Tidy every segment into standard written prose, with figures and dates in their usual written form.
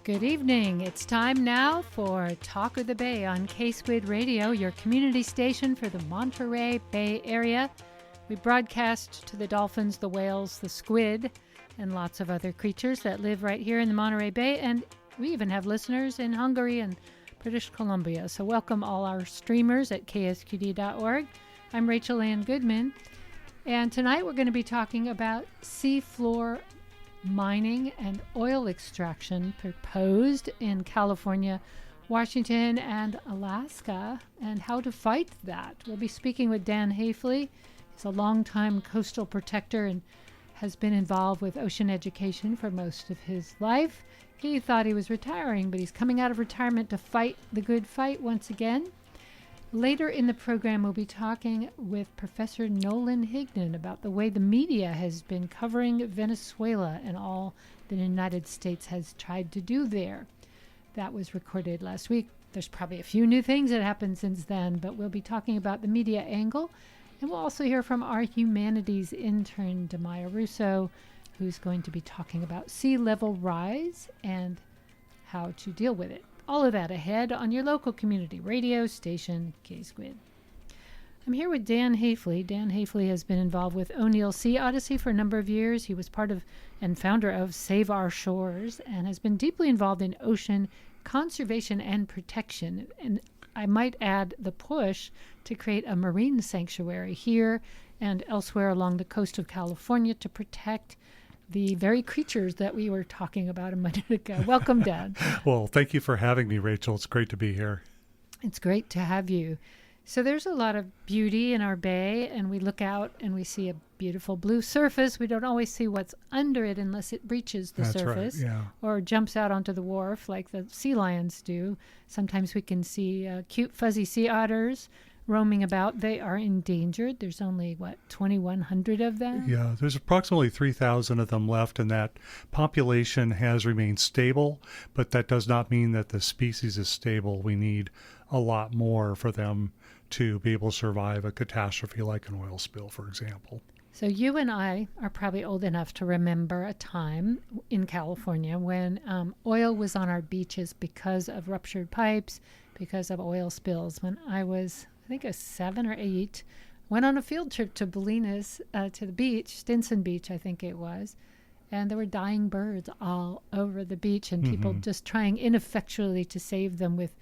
Good evening. It's time now for Talk of the Bay on K-Squid Radio, your community station for the Monterey Bay Area. We broadcast to the dolphins, the whales, the squid, and lots of other creatures that live right here in the Monterey Bay. And we even have listeners in Hungary and British Columbia. So welcome all our streamers at ksqd.org. I'm Rachel Ann Goodman. And tonight we're going to be talking about seafloor mining and oil extraction proposed in California, Washington, and Alaska, and how to fight that. We'll be speaking with Dan Haifley. He's a longtime coastal protector and has been involved with ocean education for most of his life. He thought he was retiring, but he's coming out of retirement to fight the good fight once again. Later in the program, we'll be talking with Professor Nolan Higdon about the way the media has been covering Venezuela and all the United States has tried to do there. That was recorded last week. There's probably a few new things that happened since then, but we'll be talking about the media angle. And we'll also hear from our humanities intern, Demaya Russo, who's going to be talking about sea level rise and how to deal with it. All of that ahead on your local community radio station, K-Squid. I'm here with Dan Haifley. Dan Haifley has been involved with O'Neill Sea Odyssey for a number of years. He was part of and founder of Save Our Shores and has been deeply involved in ocean conservation and protection. And I might add the push to create a marine sanctuary here and elsewhere along the coast of California to protect the very creatures that we were talking about a minute ago. Welcome, Dan. Well, thank you for having me, Rachel. It's great to be here. It's great to have you. So there's a lot of beauty in our bay, and we look out and we see a beautiful blue surface. We don't always see what's under it unless it breaches the surface or jumps out onto the wharf like the sea lions do. Sometimes we can see cute fuzzy sea otters roaming about. They are endangered. There's only, 2,100 of them? Yeah, there's approximately 3,000 of them left, and that population has remained stable, but that does not mean that the species is stable. We need a lot more for them to be able to survive a catastrophe like an oil spill, for example. So you and I are probably old enough to remember a time in California when oil was on our beaches because of ruptured pipes, because of oil spills. When I was, I think, 7 or 8, went on a field trip to Bolinas, to the beach, Stinson Beach, I think it was, and there were dying birds all over the beach and people just trying ineffectually to save them with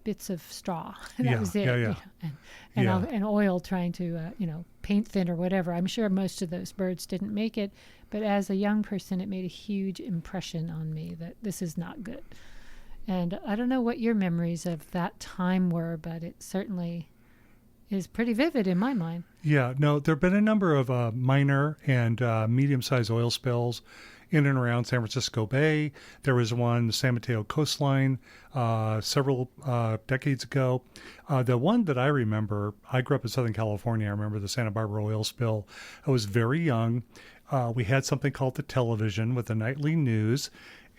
bits of straw. That was it. You know, and oil trying to, paint thin or whatever. I'm sure most of those birds didn't make it, but as a young person, it made a huge impression on me that this is not good. And I don't know what your memories of that time were, but it certainly is pretty vivid in my mind. Yeah, no, there have been a number of minor and medium-sized oil spills in and around San Francisco Bay. There was one, the San Mateo coastline, several decades ago. The one that I remember, I grew up in Southern California. I remember the Santa Barbara oil spill. I was very young. We had something called the television with the nightly news,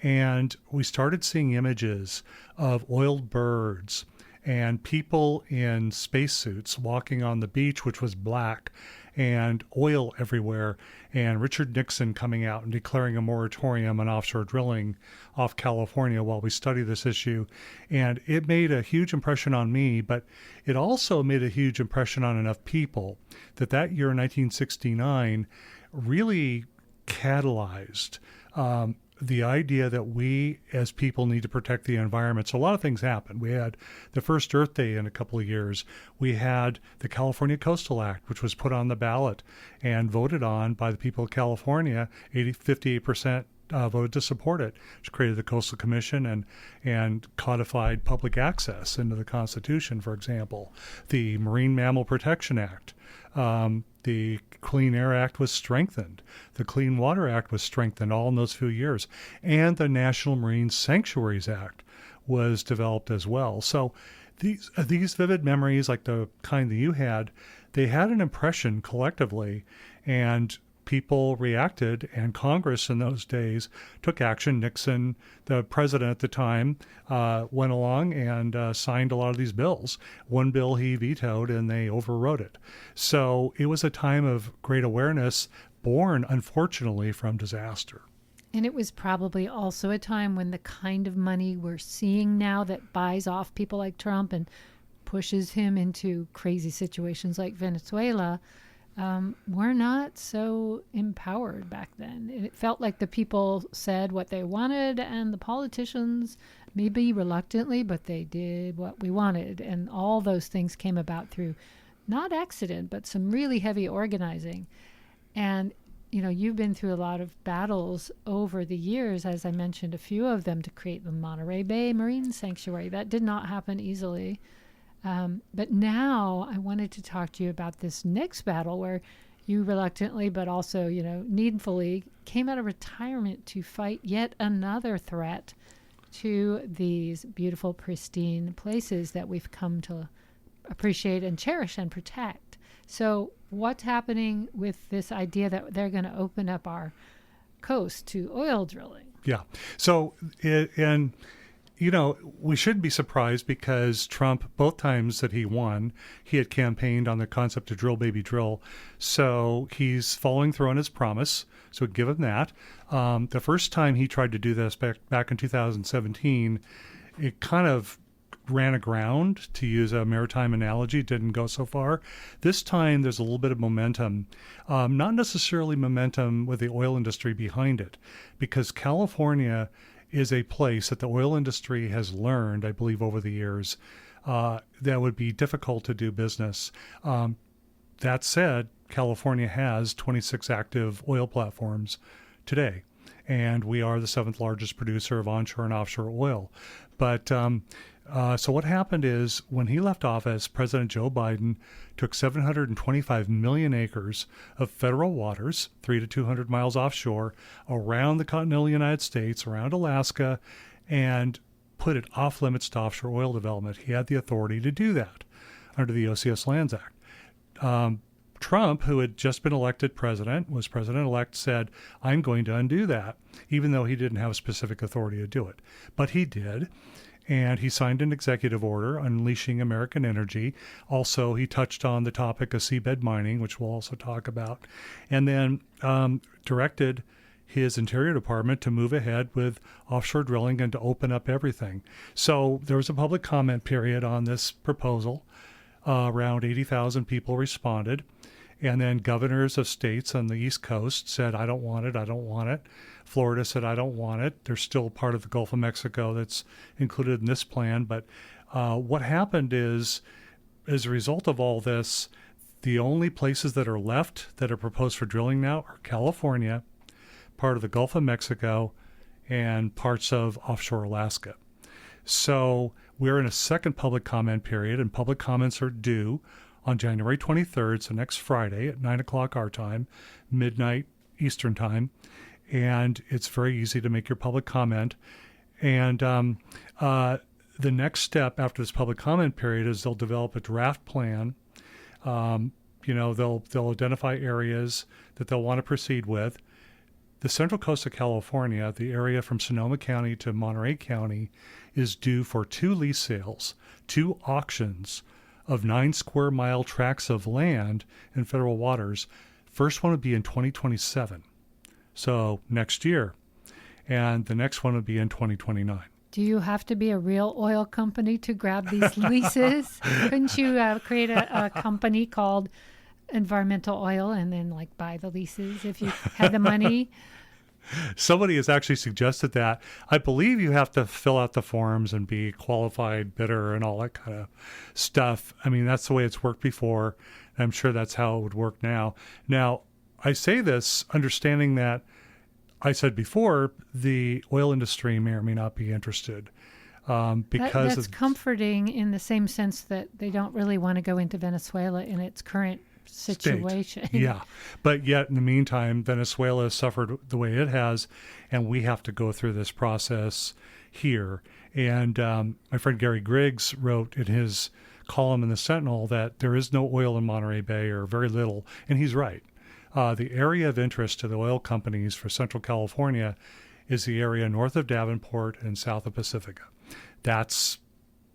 and we started seeing images of oiled birds and people in spacesuits walking on the beach, which was black, and oil everywhere, and Richard Nixon coming out and declaring a moratorium on offshore drilling off California while we study this issue. And it made a huge impression on me, but it also made a huge impression on enough people that year, 1969, really catalyzed the idea that we as people need to protect the environment. So a lot of things happened. We had the first Earth Day in a couple of years. We had the California Coastal Act, which was put on the ballot and voted on by the people of California. 58% voted to support it, which created the Coastal Commission and codified public access into the Constitution, for example. The Marine Mammal Protection Act. The Clean Air Act was strengthened. The Clean Water Act was strengthened all in those few years. And the National Marine Sanctuaries Act was developed as well. So these vivid memories, like the kind that you had, they had an impression collectively, and people reacted, and Congress in those days took action. Nixon, the president at the time, went along and signed a lot of these bills. One bill he vetoed, and they overrode it. So it was a time of great awareness born, unfortunately, from disaster. And it was probably also a time when the kind of money we're seeing now that buys off people like Trump and pushes him into crazy situations like Venezuela, were not so empowered back then. It felt like the people said what they wanted, and the politicians, maybe reluctantly, but they did what we wanted. And all those things came about through not accident, but some really heavy organizing. And you've been through a lot of battles over the years, as I mentioned, a few of them to create the Monterey Bay Marine Sanctuary. That did not happen easily. But now I wanted to talk to you about this next battle where you reluctantly, but also, needfully came out of retirement to fight yet another threat to these beautiful, pristine places that we've come to appreciate and cherish and protect. So what's happening with this idea that they're going to open up our coast to oil drilling? Yeah. So, we shouldn't be surprised because Trump, both times that he won, he had campaigned on the concept of drill, baby, drill. So he's following through on his promise. So give him that. The first time he tried to do this back in 2017, it kind of ran aground, to use a maritime analogy, didn't go so far. This time there's a little bit of momentum, not necessarily momentum with the oil industry behind it, because California is a place that the oil industry has learned, I believe, over the years, that would be difficult to do business. That said, California has 26 active oil platforms today, and we are the 7th largest producer of onshore and offshore oil. But so what happened is, when he left office, President Joe Biden took 725 million acres of federal waters, 300 to 200 miles offshore, around the continental United States, around Alaska, and put it off limits to offshore oil development. He had the authority to do that under the OCS Lands Act. Trump, who had just been elected president, was president-elect, said, I'm going to undo that, even though he didn't have specific authority to do it. But he did. And he signed an executive order unleashing American energy. Also, he touched on the topic of seabed mining, which we'll also talk about, and then directed his Interior Department to move ahead with offshore drilling and to open up everything. So there was a public comment period on this proposal. Around 80,000 people responded. And then governors of states on the East Coast said, I don't want it, I don't want it. Florida said, I don't want it. There's still part of the Gulf of Mexico that's included in this plan. But what happened is, as a result of all this, the only places that are left that are proposed for drilling now are California, part of the Gulf of Mexico, and parts of offshore Alaska. So we're in a second public comment period, and public comments are due on January 23rd, so next Friday at 9 o'clock our time, midnight Eastern time. And it's very easy to make your public comment. And the next step after this public comment period is they'll develop a draft plan. They'll identify areas that they'll want to proceed with. The central coast of California, the area from Sonoma County to Monterey County, is due for 2 lease sales, 2 auctions of 9 square mile tracts of land in federal waters. First one would be in 2027, so next year, and the next one would be in 2029. Do you have to be a real oil company to grab these leases? Couldn't you create a company called Environmental Oil and then buy the leases if you had the money? Somebody has actually suggested that. I believe you have to fill out the forms and be qualified bidder and all that kind of stuff. I mean, that's the way it's worked before. I'm sure that's how it would work now. Now, I say this understanding that I said before, the oil industry may or may not be interested. Because that's comforting in the same sense that they don't really want to go into Venezuela in its current situation. Yeah. But yet, in the meantime, Venezuela has suffered the way it has, and we have to go through this process here. And my friend Gary Griggs wrote in his column in the Sentinel that there is no oil in Monterey Bay, or very little, and he's right. The area of interest to the oil companies for Central California is the area north of Davenport and south of Pacifica. That's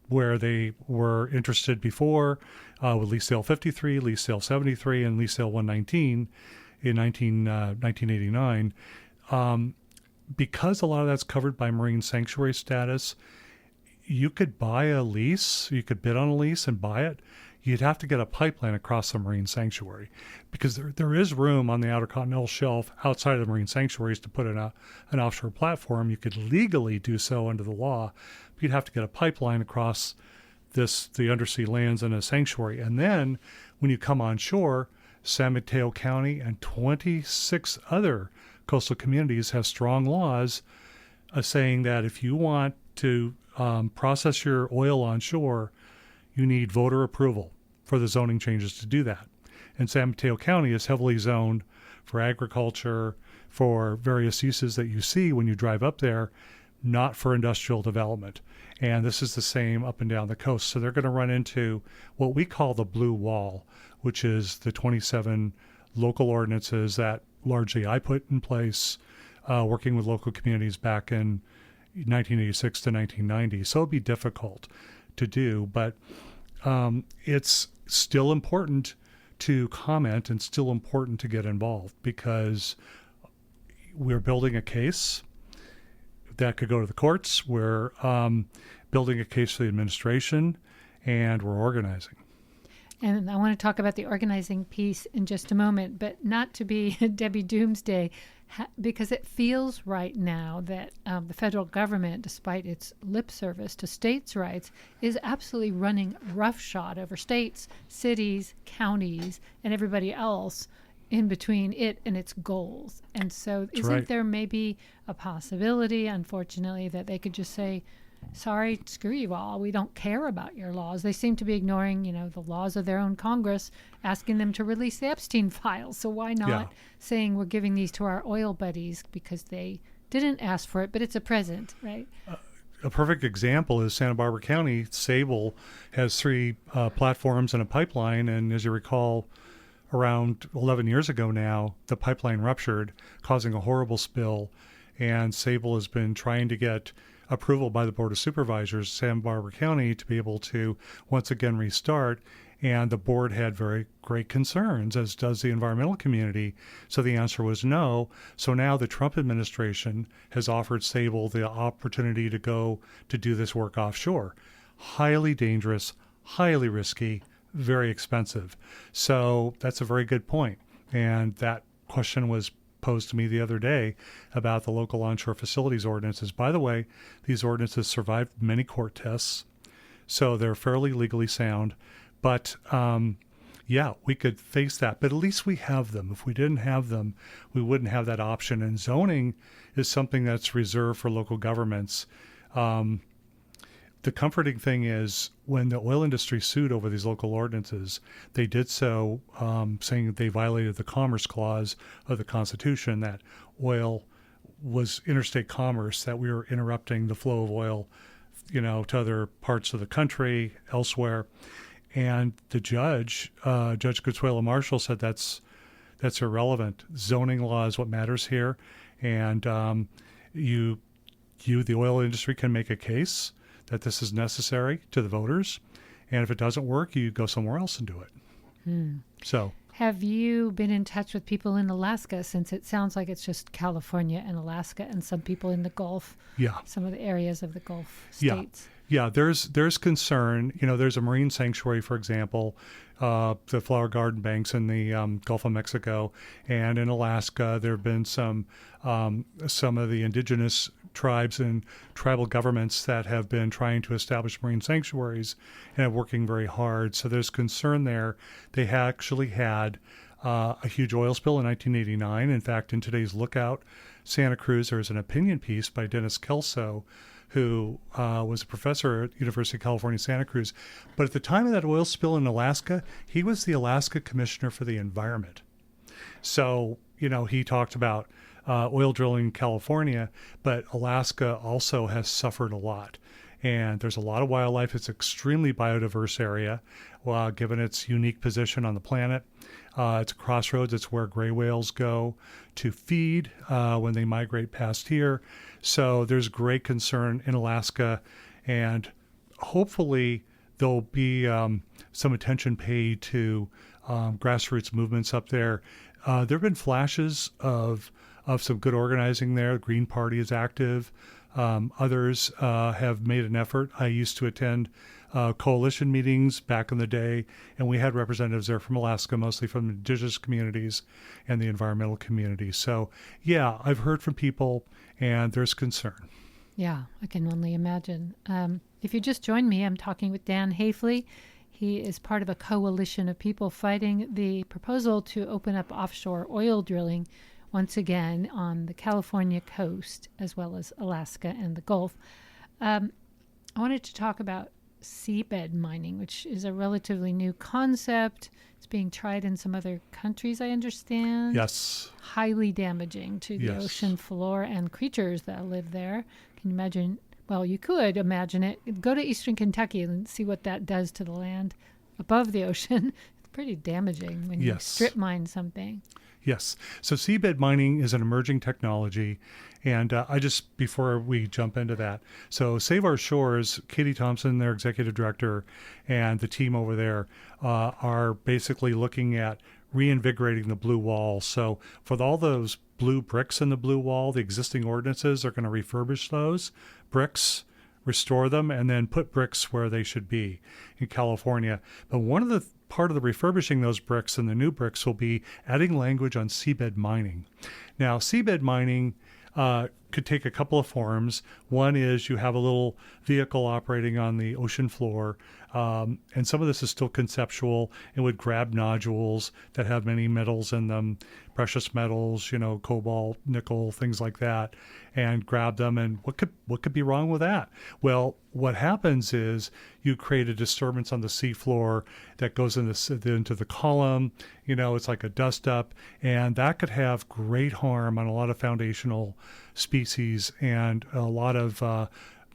where they were interested before with Lease Sale 53, Lease Sale 73, and Lease Sale 119 in 1989. because a lot of that's covered by marine sanctuary status, you could buy a lease, you could bid on a lease and buy it. You'd have to get a pipeline across the marine sanctuary because there is room on the Outer Continental Shelf outside of the marine sanctuaries to put in an offshore platform. You could legally do so under the law, but you'd have to get a pipeline across the undersea lands in a sanctuary. And then when you come on shore, San Mateo County and 26 other coastal communities have strong laws saying that if you want to process your oil on shore, you need voter approval for the zoning changes to do that. And San Mateo County is heavily zoned for agriculture, for various uses that you see when you drive up there, not for industrial development. And this is the same up and down the coast. So they're going to run into what we call the blue wall, which is the 27 local ordinances that largely I put in place, working with local communities back in 1986 to 1990. So it'd be difficult to do, but it's still important to comment and still important to get involved because we're building a case that could go to the courts. We're building a case for the administration, and we're organizing. And I want to talk about the organizing piece in just a moment, but not to be Debbie Doomsday, because it feels right now that the federal government, despite its lip service to states' rights, is absolutely running roughshod over states, cities, counties, and everybody else in between it and its goals. And so isn't there maybe a possibility, unfortunately, that they could just say, sorry, screw you all, we don't care about your laws. They seem to be ignoring, the laws of their own Congress, asking them to release the Epstein files. So why not saying we're giving these to our oil buddies because they didn't ask for it, but it's a present, right? A perfect example is Santa Barbara County. Sable has 3 platforms and a pipeline, and as you recall, around 11 years ago now, the pipeline ruptured, causing a horrible spill, and Sable has been trying to get approval by the Board of Supervisors, Santa Barbara County, to be able to once again restart. And the board had very great concerns, as does the environmental community. So the answer was no. So now the Trump administration has offered Sable the opportunity to go to do this work offshore. Highly dangerous, highly risky, very expensive. So that's a very good point. And that question was posed to me the other day about the local onshore facilities ordinances. By the way, these ordinances survived many court tests, so they're fairly legally sound. But we could face that. But at least we have them. If we didn't have them, we wouldn't have that option. And zoning is something that's reserved for local governments. The comforting thing is when the oil industry sued over these local ordinances, they did so saying that they violated the Commerce Clause of the Constitution, that oil was interstate commerce, that we were interrupting the flow of oil, to other parts of the country, elsewhere. And the judge, Judge Consuelo Marshall, said that's irrelevant. Zoning law is what matters here. And the oil industry, can make a case that this is necessary to the voters. And if it doesn't work, you go somewhere else and do it. So, have you been in touch with people in Alaska, since it sounds like it's just California and Alaska and some people in the Gulf, some of the areas of the Gulf states? Yeah, there's concern. There's a marine sanctuary, for example, the Flower Garden Banks in the Gulf of Mexico, and in Alaska there have been some of the indigenous tribes and tribal governments that have been trying to establish marine sanctuaries and are working very hard. So there's concern there. They actually had a huge oil spill in 1989. In fact, in today's Lookout Santa Cruz, there's an opinion piece by Dennis Kelso, who was a professor at University of California, Santa Cruz. But at the time of that oil spill in Alaska, he was the Alaska Commissioner for the Environment. So, he talked about oil drilling in California, but Alaska also has suffered a lot. And there's a lot of wildlife. It's an extremely biodiverse area, given its unique position on the planet. It's a crossroads. It's where gray whales go to feed when they migrate past here. So there's great concern in Alaska, and hopefully there'll be some attention paid to grassroots movements up there. There have been flashes of of some good organizing there. The Green Party is active. Others have made an effort. I used to attend coalition meetings back in the day, and we had representatives there from Alaska, mostly from indigenous communities and the environmental community. So, yeah, I've heard from people, and there's concern. Yeah, I can only imagine. If you just joined me, I'm talking with Dan Haifley. He is part of a coalition of people fighting the proposal to open up offshore oil drilling once again on the California coast, as well as Alaska and the Gulf. I wanted to talk about seabed mining, which is a relatively new concept. It's being tried in some other countries, I understand. Yes. Highly damaging to the Yes. ocean floor and creatures that live there. Can you imagine? Well, you could imagine it. Go to eastern Kentucky and see what that does to the land above the ocean. It's pretty damaging when you strip mine something. Yes. So seabed mining is an emerging technology. And before we jump into that, so Save Our Shores, Katie Thompson, their executive director, and the team over there are basically looking at reinvigorating the blue wall. So for all those blue bricks in the blue wall, the existing ordinances are going to refurbish those bricks, restore them, and then put bricks where they should be in California. But one of the part of the refurbishing those bricks and the new bricks will be adding language on seabed mining. Now, seabed mining could take a couple of forms. One is you have a little vehicle operating on the ocean floor, and some of this is still conceptual. It would grab nodules that have many metals in them, precious metals, cobalt, nickel, things like that, and grab them. And what could be wrong with that? Well, what happens is you create a disturbance on the seafloor that goes into the column. It's like a dust up, and that could have great harm on a lot of foundational species and a lot of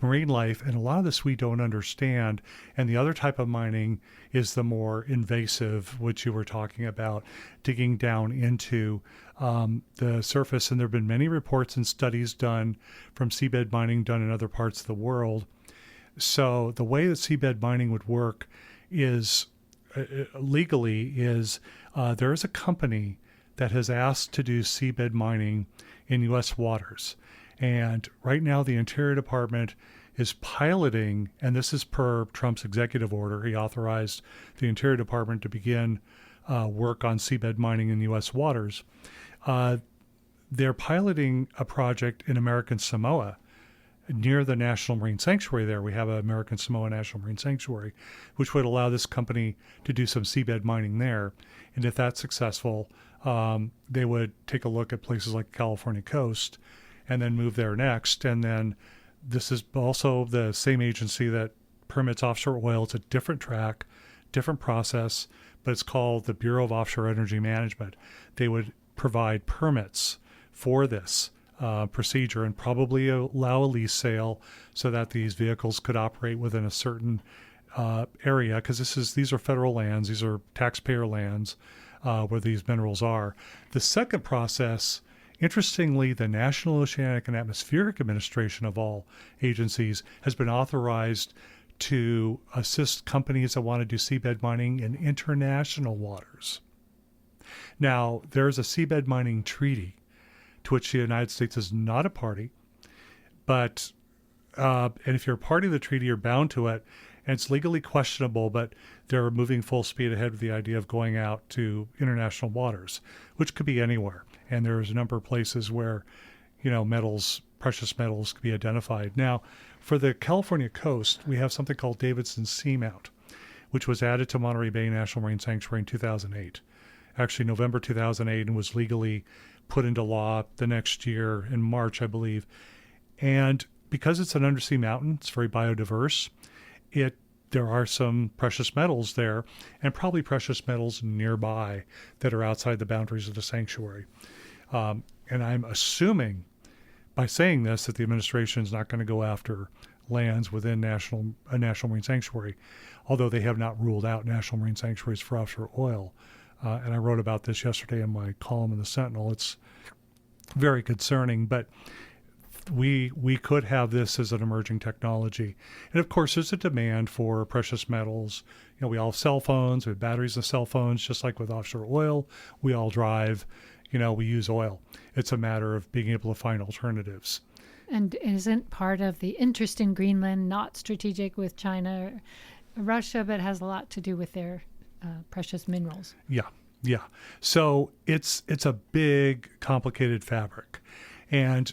marine life, and a lot of this we don't understand. And the other type of mining is the more invasive, which you were talking about, digging down into the surface. And there have been many reports and studies done from seabed mining done in other parts of the world. So the way that seabed mining would work is legally there is a company that has asked to do seabed mining in U.S. waters. And right now the Interior Department is piloting, and this is per Trump's executive order. He authorized the Interior Department to begin work on seabed mining in U.S. waters. They're piloting a project in American Samoa near the National Marine Sanctuary there. We have an American Samoa National Marine Sanctuary, which would allow this company to do some seabed mining there. And if that's successful, they would take a look at places like the California coast and then move there next. And then this is also the same agency that permits offshore oil. It's a different track, different process, but it's called the Bureau of Offshore Energy Management. They would provide permits for this procedure and probably allow a lease sale so that these vehicles could operate within a certain area, because these are federal lands, these are taxpayer lands where these minerals are. The second process, interestingly, the National Oceanic and Atmospheric Administration of all agencies has been authorized to assist companies that want to do seabed mining in international waters. Now, there's a seabed mining treaty to which the United States is not a party, but and if you're a party to the treaty, you're bound to it, and it's legally questionable, but they're moving full speed ahead with the idea of going out to international waters, which could be anywhere. And there's a number of places where, metals, precious metals could be identified. Now, for the California coast, we have something called Davidson Seamount, which was added to Monterey Bay National Marine Sanctuary in 2008. Actually, November 2008, and was legally put into law the next year in March, I believe. And because it's an undersea mountain, it's very biodiverse. There are some precious metals there, and probably precious metals nearby that are outside the boundaries of the sanctuary. And I'm assuming, by saying this, that the administration is not going to go after lands within a national marine sanctuary, although they have not ruled out national marine sanctuaries for offshore oil. And I wrote about this yesterday in my column in the Sentinel. It's very concerning, but we could have this as an emerging technology. And of course, there's a demand for precious metals. We all have cell phones, we have batteries in cell phones, just like with offshore oil. We all drive, we use oil. It's a matter of being able to find alternatives. And isn't part of the interest in Greenland not strategic with China or Russia, but has a lot to do with their precious minerals? Yeah. So it's a big, complicated fabric. And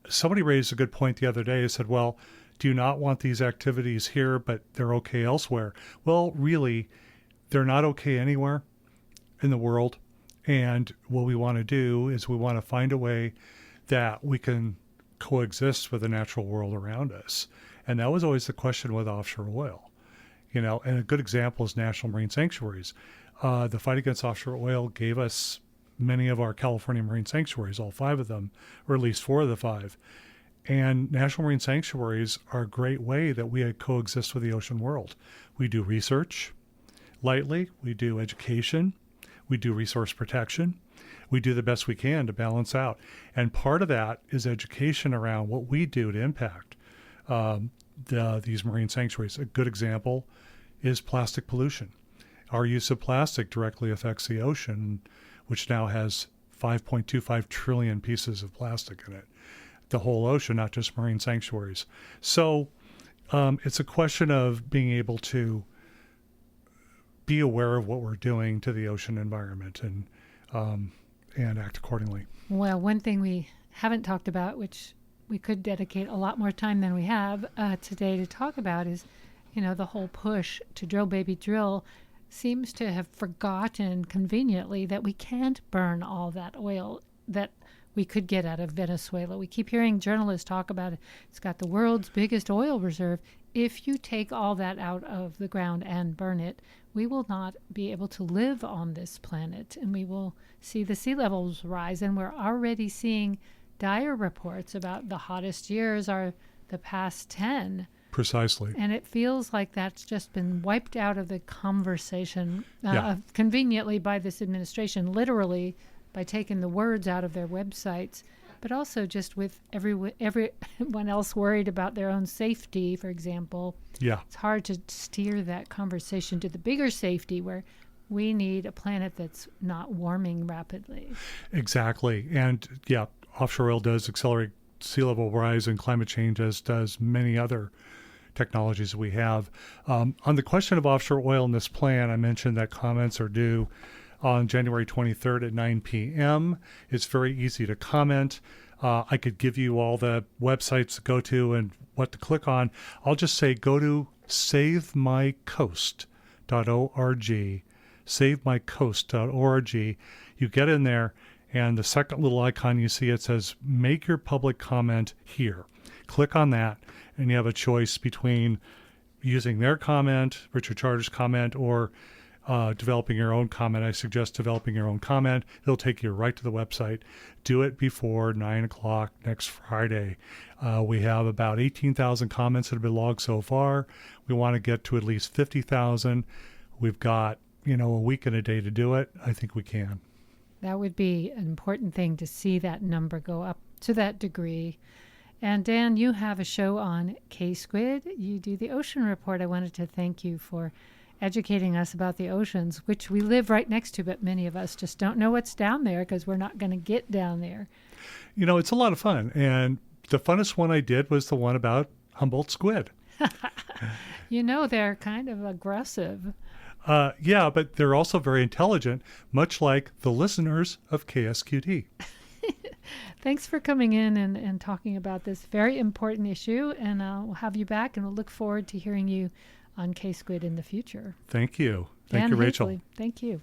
somebody raised a good point the other day. They said, well, do you not want these activities here, but they're okay elsewhere? Well, really, they're not okay anywhere in the world. And what we want to do is we want to find a way that we can coexist with the natural world around us. And that was always the question with offshore oil. And a good example is national marine sanctuaries. The fight against offshore oil gave us many of our California marine sanctuaries, all 5 of them, or at least 4 of the 5. And national marine sanctuaries are a great way that we coexist with the ocean world. We do research lightly, we do education, we do resource protection. We do the best we can to balance out. And part of that is education around what we do to impact these marine sanctuaries. A good example is plastic pollution. Our use of plastic directly affects the ocean, which now has 5.25 trillion pieces of plastic in it. The whole ocean, not just marine sanctuaries. So it's a question of being able to be aware of what we're doing to the ocean environment and act accordingly. Well, one thing we haven't talked about, which we could dedicate a lot more time than we have today to talk about, is, the whole push to drill, baby, drill seems to have forgotten conveniently that we can't burn all that oil that we could get out of Venezuela. We keep hearing journalists talk about it. It's got the world's biggest oil reserve. If you take all that out of the ground and burn it, we will not be able to live on this planet, and we will see the sea levels rise. And we're already seeing dire reports about the hottest years are the past 10. Precisely. And it feels like that's just been wiped out of the conversation conveniently by this administration, literally by taking the words out of their websites, but also just with everyone else worried about their own safety, for example. Yeah. It's hard to steer that conversation to the bigger safety where we need a planet that's not warming rapidly. Exactly. And offshore oil does accelerate sea level rise and climate change, as does many other technologies we have. On the question of offshore oil in this plan, I mentioned that comments are due on January 23rd at 9 p.m. It's very easy to comment. I could give you all the websites to go to and what to click on. I'll just say go to savemycoast.org, savemycoast.org. You get in there, and the second little icon you see, it says, make your public comment here. Click on that, and you have a choice between using their comment, Richard Charter's comment, or developing your own comment. I suggest developing your own comment. It'll take you right to the website. Do it before 9 o'clock next Friday. We have about 18,000 comments that have been logged so far. We want to get to at least 50,000. We've got, a week and a day to do it. I think we can. That would be an important thing to see that number go up to that degree. And Dan, you have a show on K-Squid. You do the Ocean Report. I wanted to thank you for educating us about the oceans, which we live right next to, but many of us just don't know what's down there because we're not going to get down there. It's a lot of fun. And the funnest one I did was the one about Humboldt squid. They're kind of aggressive. But they're also very intelligent, much like the listeners of KSQD. Thanks for coming in and talking about this very important issue. And we'll have you back, and we'll look forward to hearing you on K-Squid in the future. Thank you. Thank you, Rachel. Haifley, thank you.